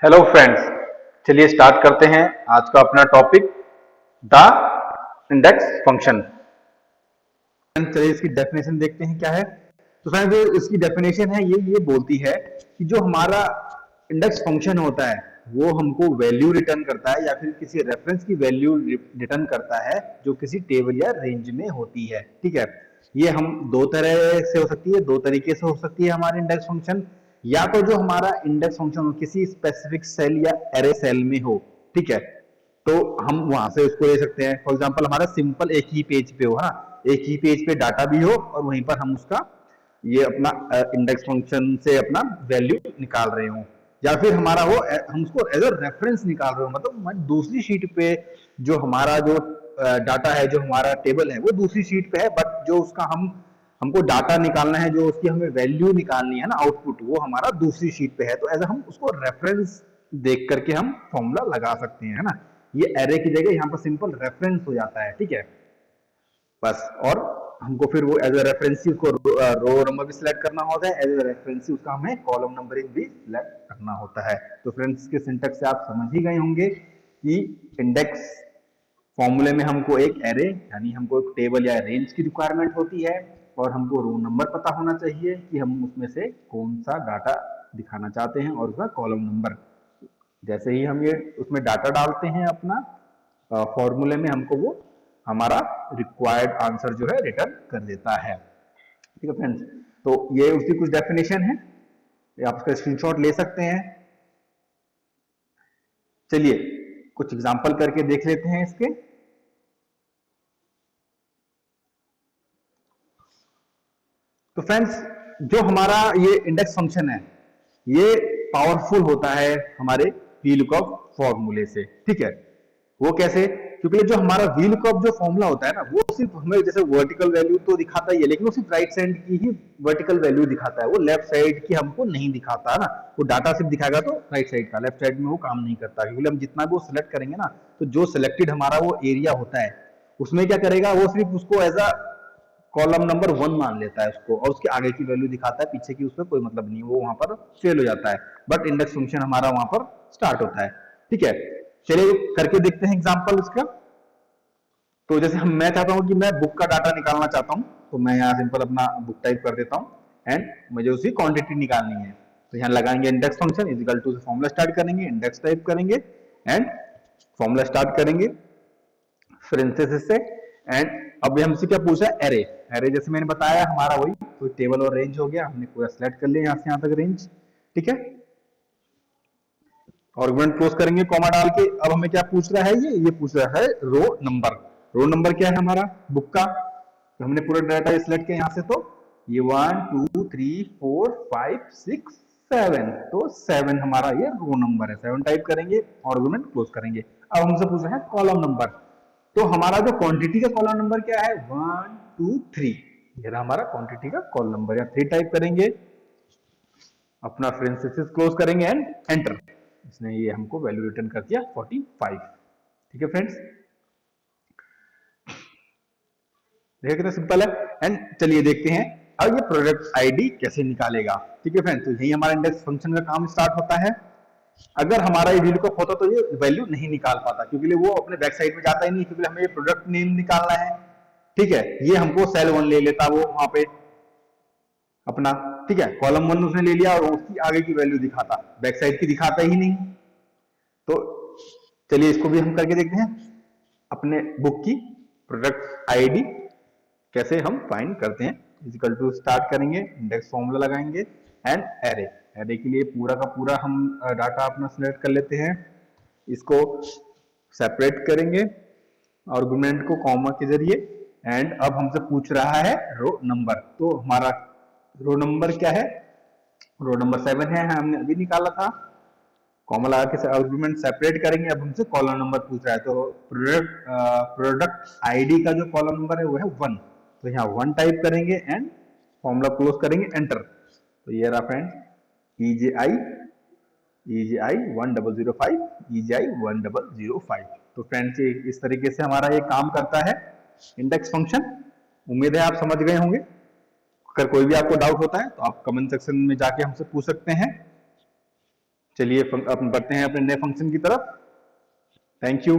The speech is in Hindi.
हेलो फ्रेंड्स, चलिए स्टार्ट करते हैं आज का अपना टॉपिक द इंडेक्स फंक्शन। चलिए इसकी डेफिनेशन देखते हैं क्या है। तो फ्रेंड्स जो इसकी डेफिनेशन है ये बोलती है कि जो हमारा इंडेक्स फंक्शन होता है वो हमको वैल्यू रिटर्न करता है या फिर किसी रेफरेंस की वैल्यू रिटर्न करता है जो किसी टेबल या रेंज में होती है। ठीक है, ये हम दो तरह से हो सकती है, दो तरीके से हो सकती है हमारे इंडेक्स फंक्शन। या तो जो हमारा इंडेक्स फंक्शन किसी स्पेसिफिक सेल या एरे सेल में हो, ठीक है, तो हम वहां से उसको ले सकते हैं। फॉर एग्जांपल हमारा सिंपल एक ही पेज पे हो, है ना, एक ही पेज पे डाटा भी हो और वहीं पर हम उसका ये अपना इंडेक्स फंक्शन से अपना वैल्यू निकाल रहे हो, या फिर हमारा हो हम उसको एज अ रेफरेंस निकाल रहे हो, मतलब दूसरी शीट पे जो हमारा जो डाटा है, जो हमारा टेबल है वो दूसरी शीट पे है, बट जो उसका हमको डाटा निकालना है, जो उसकी हमें वैल्यू निकालनी है ना, आउटपुट, वो हमारा दूसरी शीट पे है। तो ऐसा हम उसको रेफरेंस देख करके हम फॉर्मूला लगा सकते हैं, है ना। ये एरे की जगह यहाँ पर सिंपल रेफरेंस हो जाता है, ठीक है, बस। और हमको फिर वो एज ए रेफरेंस उसको रो नंबर भी सिलेक्ट करना होता है, एज ए रेफरेंस उसका हमें कॉलम नंबरिंग भी सिलेक्ट करना होता है। तो फ्रेंड्स के सिंटेक्स से आप समझ ही गए होंगे कि इंडेक्स फॉर्मूले में हमको एक एरे यानी हमको एक टेबल या रेंज की रिक्वायरमेंट होती है, और हमको रो नंबर पता होना चाहिए कि हम उसमें से कौन सा डाटा दिखाना चाहते हैं और उसका कॉलम नंबर। जैसे ही हम ये उसमें डाटा डालते हैं अपना फॉर्मूले में, हमको वो हमारा रिक्वायर्ड आंसर जो है रिटर्न कर देता है। ठीक है फ्रेंड्स, तो ये उसकी कुछ डेफिनेशन है, आप उसका स्क्रीनशॉट ले सकते हैं। चलिए कुछ एग्जांपल करके देख लेते हैं इसके। तो फ्रेंड्स जो हमारा ये इंडेक्स फंक्शन है ये पावरफुल होता है हमारे VLOOKUP फॉर्मूले से। ठीक है, वो कैसे? क्योंकि जो हमारा VLOOKUP जो फॉर्मूला होता है ना, वो सिर्फ हमें जैसे वर्टिकल वैल्यू तो दिखाता ही है, लेकिन वो सिर्फ राइट साइड की ही वर्टिकल वैल्यू दिखाता है, वो लेफ्ट साइड की हमको नहीं दिखाता ना। वो डाटा सिर्फ दिखाएगा तो राइट साइड का, लेफ्ट साइड में वो काम नहीं करता, क्योंकि हम जितना भी वो सिलेक्ट करेंगे ना, तो जो सिलेक्टेड हमारा वो एरिया होता है उसमें क्या करेगा, वो सिर्फ उसको एज अ कॉलम नंबर 1 मान लेता है उसको, और उसके आगे की वैल्यू दिखाता है, पीछे की उसमें कोई मतलब नहीं, वो वहां पर फेल हो जाता है। बट इंडेक्स फंक्शन हमारा वहां पर स्टार्ट होता है। ठीक है, चलिए करके देखते हैं एग्जांपल उसका। तो जैसे मैं चाहता हूं कि मैं बुक का डाटा निकालना चाहता हूं, तो मैं यहाँ सिंपल अपना बुक टाइप कर देता हूं एंड मुझे उसकी क्वांटिटी निकालनी है। तो यहाँ लगाएंगे इंडेक्स फंक्शन इजिकल टू से फॉर्मूला स्टार्ट करेंगे, इंडेक्स टाइप करेंगे एंड फॉर्मूला स्टार्ट करेंगे फ्रेंसिस से। एंड अब हमसे क्या पूछा है, एरे। एरे जैसे मैंने बताया हमारा वही कोई टेबल और रेंज हो गया, हमने पूरा सेलेक्ट कर लिया यहाँ से यहाँ तक रेंज। ठीक है, आर्गुमेंट क्लोज करेंगे कॉमा डाल के। अब हमें क्या पूछ रहा है, ये पूछ रहा है रो नंबर। रो नंबर क्या है हमारा बुक का, तो हमने पूरा डाटा सिलेक्ट किया यहाँ से, तो ये 1 2 3 4 5 6 7, तो 7 हमारा ये रो नंबर है, 7 टाइप करेंगे, आर्गुमेंट क्लोज करेंगे। अब हमसे पूछ रहा है कॉलम नंबर, तो हमारा जो क्वांटिटी का कॉलम नंबर क्या है, 1 2 3, ये रहा हमारा क्वांटिटी का कॉलम नंबर, या 3 टाइप करेंगे, अपना फ्रेंसिस क्लोज करेंगे एंड एंटर। इसने ये हमको वैल्यू रिटर्न कर दिया 45। ठीक है फ्रेंड्स, देखिए कितना सिंपल है। एंड चलिए देखते हैं अब ये प्रोडक्ट आईडी कैसे निकालेगा। ठीक है फ्रेंड्स, तो यही हमारा इंडेक्स फंक्शन का काम स्टार्ट होता है। अगर हमारा ये VLOOKUP होता तो ये वैल्यू नहीं निकाल पाता, क्योंकि वो अपने बैक साइड में जाता ही नहीं, क्योंकि हमें ये प्रोडक्ट नेम निकालना है। ठीक है, ये हमको सेल 1 ले लेता वो वहां पे अपना। ठीक है, कॉलम 1 उसने ले लिया और उसकी आगे की वैल्यू दिखाता, बैक साइड की दिखाता ही नहीं। तो चलिए इसको भी हम करके देखते हैं, अपने बुक की प्रोडक्ट आईडी कैसे हम फाइंड करते हैं। इजिकल टू स्टार्ट करेंगे, इंडेक्स फॉर्मूला लगाएंगे एंड एरे। एरे के लिए पूरा का पूरा हम डाटा अपना सिलेक्ट कर लेते हैं, इसको सेपरेट करेंगे आर्गुमेंट को कॉमा के जरिए। एंड अब हमसे पूछ रहा है रो नंबर, तो हमारा रो नंबर क्या है, रो नंबर 7 है, हमने अभी निकाला था। कॉमा लगा के आर्गुमेंट सेपरेट करेंगे। अब हमसे कॉलम नंबर पूछ रहा है, तो प्रोडक्ट आईडी का जो कॉलम नंबर है वो है 1, तो यहाँ 1 टाइप करेंगे एंड फॉर्मूला क्लोज करेंगे, एंटर। तो ये रहा फ्रेंड्स EJI 1005, EJI 1005। तो फ्रेंड्स इस तरीके से हमारा ये काम करता है इंडेक्स फंक्शन। उम्मीद है आप समझ गए होंगे। अगर कोई भी आपको डाउट होता है तो आप कमेंट सेक्शन में जाके हमसे पूछ सकते हैं। चलिए अपन बढ़ते हैं अपने नए फंक्शन की तरफ। Thank you.